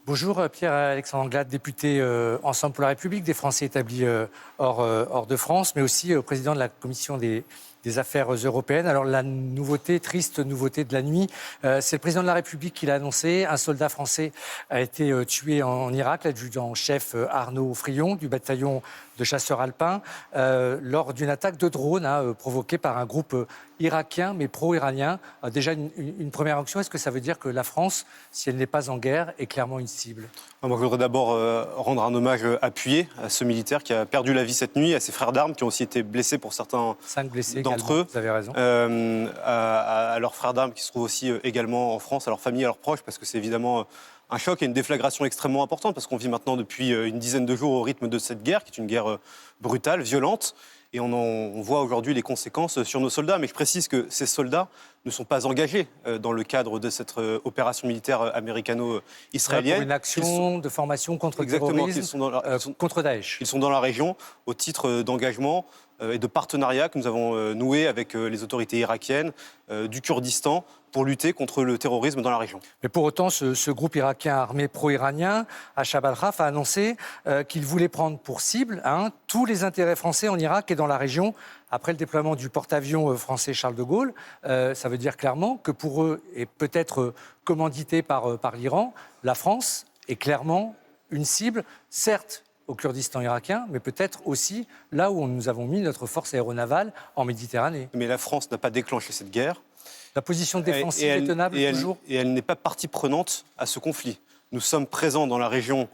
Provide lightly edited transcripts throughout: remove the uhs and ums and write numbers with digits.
Bonjour Pierre-Alexandre Anglade, député Ensemble pour la République, des Français établis hors de France, mais aussi président de la Commission des Affaires européennes. Alors la nouveauté, triste nouveauté de la nuit, c'est le président de la République qui l'a annoncé. Un soldat français a été tué en Irak, l'adjudant-chef Arnaud Frion du bataillon de chasseurs alpins, lors d'une attaque de drone provoquée par un groupe irakien, mais pro-iranien. Déjà, une première réaction, est-ce que ça veut dire que la France, si elle n'est pas en guerre, est clairement une cible ? Moi, je voudrais d'abord rendre un hommage appuyé à ce militaire qui a perdu la vie cette nuit, à ses frères d'armes qui ont aussi été blessés pour certains 5 blessés d'entre eux. Vous avez raison. À leurs frères d'armes qui se trouvent aussi également en France, à leurs familles, à leurs proches, parce que c'est évidemment un choc et une déflagration extrêmement importante, parce qu'on vit maintenant depuis une dizaine de jours au rythme de cette guerre, qui est une guerre brutale, violente. Et on voit aujourd'hui les conséquences sur nos soldats. Mais je précise que ces soldats ne sont pas engagés dans le cadre de cette opération militaire américano-israélienne. Pour une action de formation contre le terrorisme, contre Daesh. Ils sont dans la région au titre d'engagement et de partenariat que nous avons noué avec les autorités irakiennes du Kurdistan pour lutter contre le terrorisme dans la région. Mais pour autant, ce groupe irakien armé pro-iranien, Achab al-Raf, a annoncé qu'il voulait prendre pour cible tous les intérêts français en Irak et dans la région après le déploiement du porte-avions français Charles de Gaulle. Ça veut dire clairement que pour eux, et peut-être commandité par l'Iran, la France est clairement une cible, certes au Kurdistan irakien, mais peut-être aussi là où nous avons mis notre force aéronavale en Méditerranée. Mais la France n'a pas déclenché cette guerre. La position défensive est tenable toujours ? Et elle n'est pas partie prenante à ce conflit. Nous sommes présents dans la région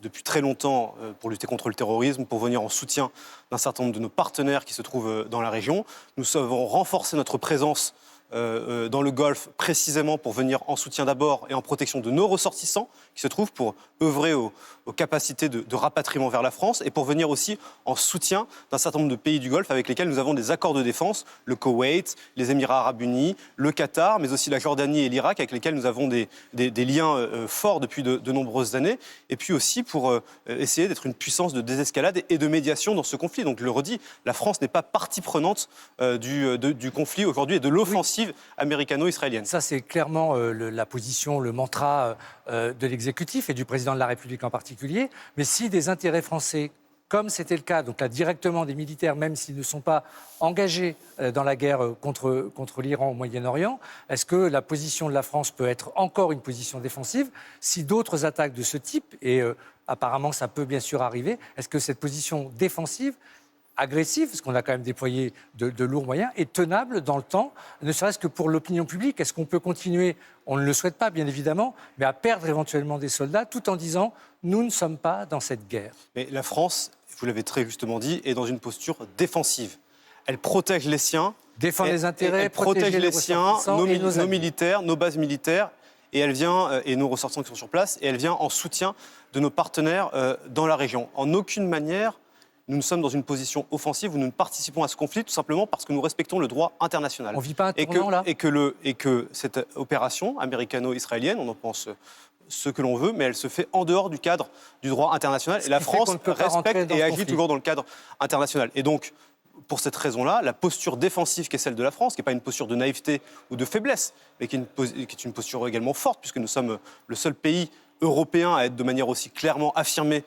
depuis très longtemps pour lutter contre le terrorisme, pour venir en soutien d'un certain nombre de nos partenaires qui se trouvent dans la région. Nous avons renforcé notre présence dans le Golfe précisément pour venir en soutien d'abord et en protection de nos ressortissants qui se trouvent pour œuvrer aux capacités de rapatriement vers la France et pour venir aussi en soutien d'un certain nombre de pays du Golfe avec lesquels nous avons des accords de défense, le Koweït, les Émirats arabes unis, le Qatar, mais aussi la Jordanie et l'Irak avec lesquels nous avons des liens forts depuis de nombreuses années, et puis aussi pour essayer d'être une puissance de désescalade et de médiation dans ce conflit. Donc je le redis, la France n'est pas partie prenante du conflit aujourd'hui et de l'offensive américano-israélienne. Ça, c'est clairement la position, le mantra de l'exécutif et du président de la République en particulier. Mais si des intérêts français, comme c'était le cas, donc là directement des militaires, même s'ils ne sont pas engagés dans la guerre contre l'Iran au Moyen-Orient, est-ce que la position de la France peut être encore une position défensive si d'autres attaques de ce type, et apparemment ça peut bien sûr arriver, est-ce que cette position défensive agressive, parce qu'on a quand même déployé de lourds moyens, est tenable dans le temps, ne serait-ce que pour l'opinion publique? Est-ce qu'on peut continuer, on ne le souhaite pas bien évidemment, mais à perdre éventuellement des soldats tout en disant « nous ne sommes pas dans cette guerre ». Mais la France, vous l'avez très justement dit, est dans une posture défensive. Elle protège les siens, défendre les intérêts, elle protège les siens, nos militaires, nos bases militaires, et elle vient, et nos ressortissants qui sont sur place, et elle vient en soutien de nos partenaires dans la région. En aucune manière, nous sommes dans une position offensive où nous ne participons à ce conflit tout simplement parce que nous respectons le droit international. On ne vit pas un tournant là ? Et que cette opération américano-israélienne, on en pense ce que l'on veut, mais elle se fait en dehors du cadre du droit international. Et la France respecte et agit toujours dans le cadre international. Et donc, pour cette raison-là, la posture défensive qui est celle de la France, qui n'est pas une posture de naïveté ou de faiblesse, mais qui est une posture également forte, puisque nous sommes le seul pays européen à être de manière aussi clairement affirmée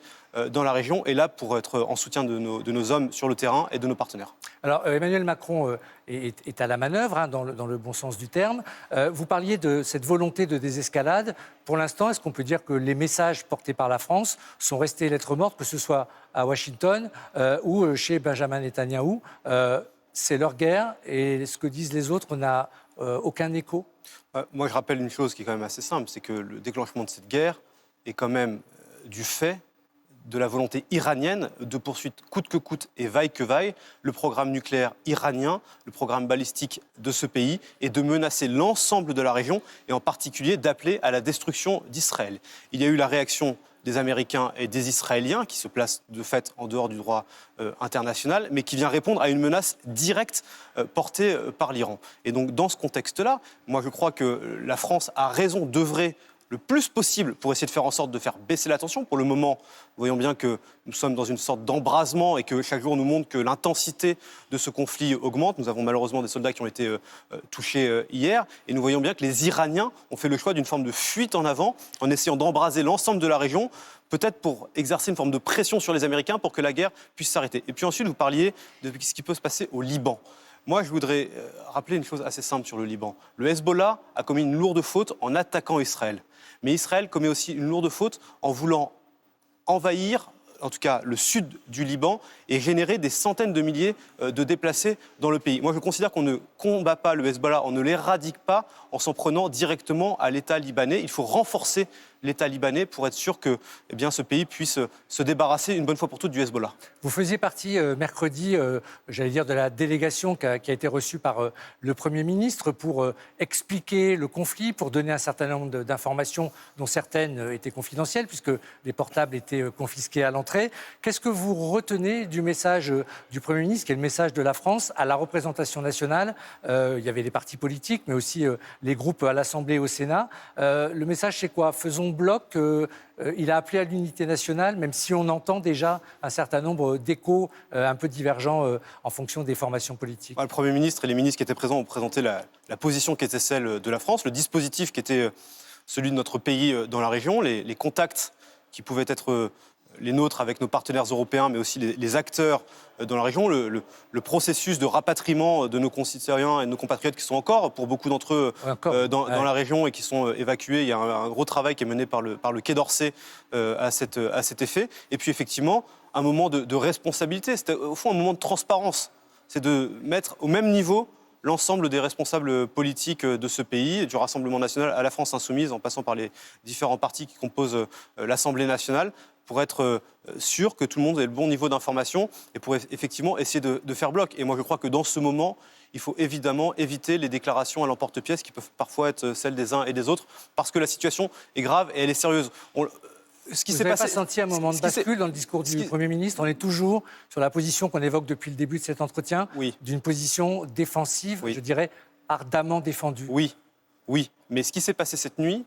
dans la région, et là pour être en soutien de nos hommes sur le terrain et de nos partenaires. Alors Emmanuel Macron est à la manœuvre, dans le bon sens du terme. Vous parliez de cette volonté de désescalade. Pour l'instant, est-ce qu'on peut dire que les messages portés par la France sont restés lettres mortes, que ce soit à Washington ou chez Benjamin Netanyahou? C'est leur guerre et ce que disent les autres n'a aucun écho? Moi, je rappelle une chose qui est quand même assez simple, c'est que le déclenchement de cette guerre est quand même du fait de la volonté iranienne de poursuivre coûte que coûte et vaille que vaille le programme nucléaire iranien, le programme balistique de ce pays, et de menacer l'ensemble de la région et en particulier d'appeler à la destruction d'Israël. Il y a eu la réaction des Américains et des Israéliens qui se placent de fait en dehors du droit international, mais qui vient répondre à une menace directe portée par l'Iran. Et donc dans ce contexte-là, moi je crois que la France a raison d'œuvrer le plus possible pour essayer de faire en sorte de faire baisser la tension. Pour le moment, voyons bien que nous sommes dans une sorte d'embrasement et que chaque jour nous montre que l'intensité de ce conflit augmente. Nous avons malheureusement des soldats qui ont été touchés hier et nous voyons bien que les Iraniens ont fait le choix d'une forme de fuite en avant en essayant d'embraser l'ensemble de la région, peut-être pour exercer une forme de pression sur les Américains pour que la guerre puisse s'arrêter. Et puis ensuite, vous parliez de ce qui peut se passer au Liban. Moi, je voudrais rappeler une chose assez simple sur le Liban. Le Hezbollah a commis une lourde faute en attaquant Israël. Mais Israël commet aussi une lourde faute en voulant envahir, en tout cas le sud du Liban, et générer des centaines de milliers de déplacés dans le pays. Moi, je considère qu'on ne combat pas le Hezbollah, on ne l'éradique pas en s'en prenant directement à l'État libanais. Il faut renforcer l'État libanais pour être sûr que ce pays puisse se débarrasser une bonne fois pour toutes du Hezbollah. Vous faisiez partie mercredi, de la délégation qui a été reçue par le Premier ministre pour expliquer le conflit, pour donner un certain nombre d'informations dont certaines étaient confidentielles puisque les portables étaient confisqués à l'entrée. Qu'est-ce que vous retenez du message du Premier ministre, qui est le message de la France à la représentation nationale? Il y avait les partis politiques, mais aussi les groupes à l'Assemblée et au Sénat. Le message, c'est quoi? Faisons bloc. Il a appelé à l'unité nationale, même si on entend déjà un certain nombre d'échos un peu divergents en fonction des formations politiques. Le Premier ministre et les ministres qui étaient présents ont présenté la position qui était celle de la France, le dispositif qui était celui de notre pays dans la région, les contacts qui pouvaient être les nôtres avec nos partenaires européens, mais aussi les acteurs dans la région, le processus de rapatriement de nos concitoyens et de nos compatriotes qui sont encore, pour beaucoup d'entre eux, dans la région et qui sont évacués. Il y a un gros travail qui est mené par le Quai d'Orsay à cet effet. Et puis effectivement, un moment de responsabilité, c'est au fond un moment de transparence. C'est de mettre au même niveau l'ensemble des responsables politiques de ce pays, du Rassemblement national à la France insoumise, en passant par les différents partis qui composent l'Assemblée nationale, pour être sûr que tout le monde ait le bon niveau d'information et pour effectivement essayer de faire bloc. Et moi, je crois que dans ce moment, il faut évidemment éviter les déclarations à l'emporte-pièce qui peuvent parfois être celles des uns et des autres, parce que la situation est grave et elle est sérieuse. Vous n'avez pas senti un moment de bascule dans le discours du Premier ministre? On est toujours sur la position qu'on évoque depuis le début de cet entretien, d'une position défensive, je dirais ardemment défendue. Oui. Mais ce qui s'est passé cette nuit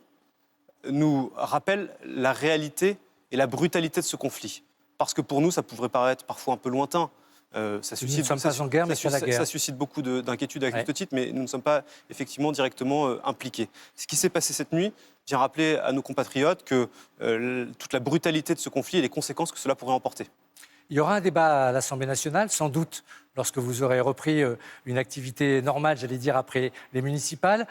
nous rappelle la réalité et la brutalité de ce conflit. Parce que pour nous, ça pourrait paraître parfois un peu lointain. Nous ne sommes pas en guerre, mais c'est la guerre. Ça suscite beaucoup d'inquiétudes avec juste titre, mais nous ne sommes pas effectivement directement impliqués. Ce qui s'est passé cette nuit vient rappeler à nos compatriotes que toute la brutalité de ce conflit et les conséquences que cela pourrait emporter. Il y aura un débat à l'Assemblée nationale, sans doute, lorsque vous aurez repris une activité normale, j'allais dire, après les municipales.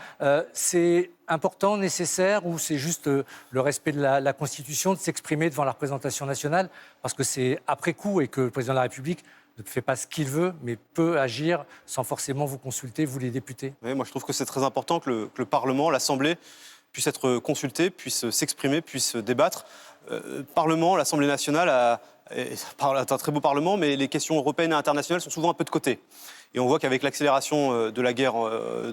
C'est important, nécessaire, ou c'est juste le respect de la Constitution de s'exprimer devant la représentation nationale? Parce que c'est après coup et que le président de la République ne fait pas ce qu'il veut, mais peut agir sans forcément vous consulter, vous les députés. Oui, moi je trouve que c'est très important que le Parlement, l'Assemblée, puisse être consulté, puisse s'exprimer, puisse débattre. Parlement, l'Assemblée nationale est un très beau Parlement, mais les questions européennes et internationales sont souvent un peu de côté. Et on voit qu'avec l'accélération de la guerre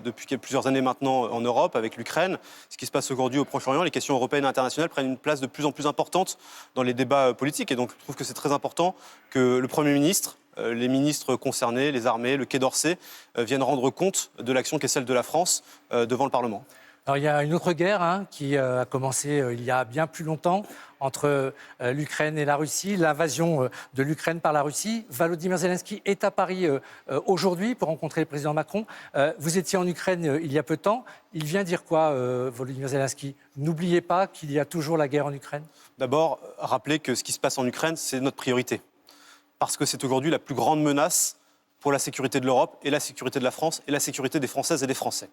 depuis plusieurs années maintenant en Europe, avec l'Ukraine, ce qui se passe aujourd'hui au Proche-Orient, les questions européennes et internationales prennent une place de plus en plus importante dans les débats politiques. Et donc je trouve que c'est très important que le Premier ministre, les ministres concernés, les armées, le Quai d'Orsay, viennent rendre compte de l'action qui est celle de la France devant le Parlement. Alors, il y a une autre guerre qui a commencé il y a bien plus longtemps entre l'Ukraine et la Russie, l'invasion de l'Ukraine par la Russie. Volodymyr Zelensky est à Paris aujourd'hui pour rencontrer le président Macron. Vous étiez en Ukraine il y a peu de temps. Il vient dire quoi, Volodymyr Zelensky? N'oubliez pas qu'il y a toujours la guerre en Ukraine. D'abord, rappeler que ce qui se passe en Ukraine, c'est notre priorité. Parce que c'est aujourd'hui la plus grande menace pour la sécurité de l'Europe et la sécurité de la France et la sécurité des Françaises et des Français.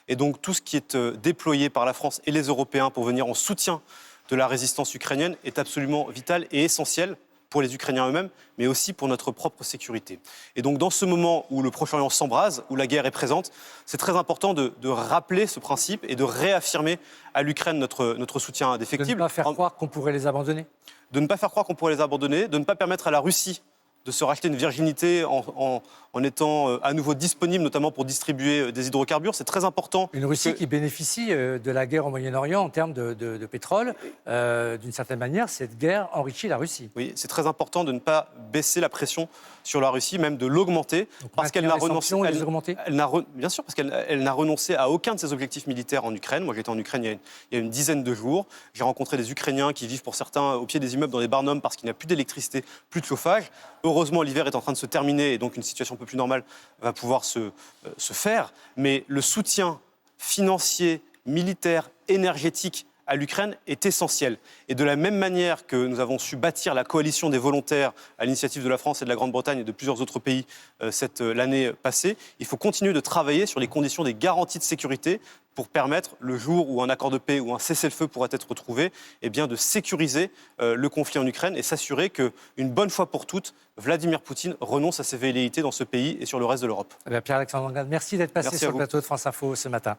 Et donc tout ce qui est déployé par la France et les Européens pour venir en soutien de la résistance ukrainienne est absolument vital et essentiel pour les Ukrainiens eux-mêmes, mais aussi pour notre propre sécurité. Et donc dans ce moment où le Proche-Orient s'embrase, où la guerre est présente, c'est très important de rappeler ce principe et de réaffirmer à l'Ukraine notre soutien indéfectible. De ne pas faire croire qu'on pourrait les abandonner. De ne pas faire croire qu'on pourrait les abandonner, de ne pas permettre à la Russie de se racheter une virginité en étant à nouveau disponible, notamment pour distribuer des hydrocarbures. C'est très important. Une Russie qui bénéficie de la guerre au Moyen-Orient en termes de pétrole. D'une certaine manière, cette guerre enrichit la Russie. Oui, c'est très important de ne pas baisser la pression sur la Russie, même de l'augmenter, parce qu'elle n'a renoncé. Bien sûr, parce qu'elle n'a renoncé à aucun de ses objectifs militaires en Ukraine. Moi, j'étais en Ukraine il y a une dizaine de jours. J'ai rencontré des Ukrainiens qui vivent pour certains au pied des immeubles dans des barnums parce qu'il n'y a plus d'électricité, plus de chauffage. Heureusement, l'hiver est en train de se terminer et donc une situation un peu plus normale va pouvoir se faire. Mais le soutien financier, militaire, énergétique à l'Ukraine est essentiel. Et de la même manière que nous avons su bâtir la coalition des volontaires à l'initiative de la France et de la Grande-Bretagne et de plusieurs autres pays l'année passée, il faut continuer de travailler sur les conditions des garanties de sécurité pour permettre, le jour où un accord de paix ou un cessez-le-feu pourrait être trouvé, eh bien de sécuriser le conflit en Ukraine et s'assurer qu'une bonne fois pour toutes, Vladimir Poutine renonce à ses velléités dans ce pays et sur le reste de l'Europe. Pierre-Alexandre Anglade, merci d'être passé sur le plateau de France Info ce matin.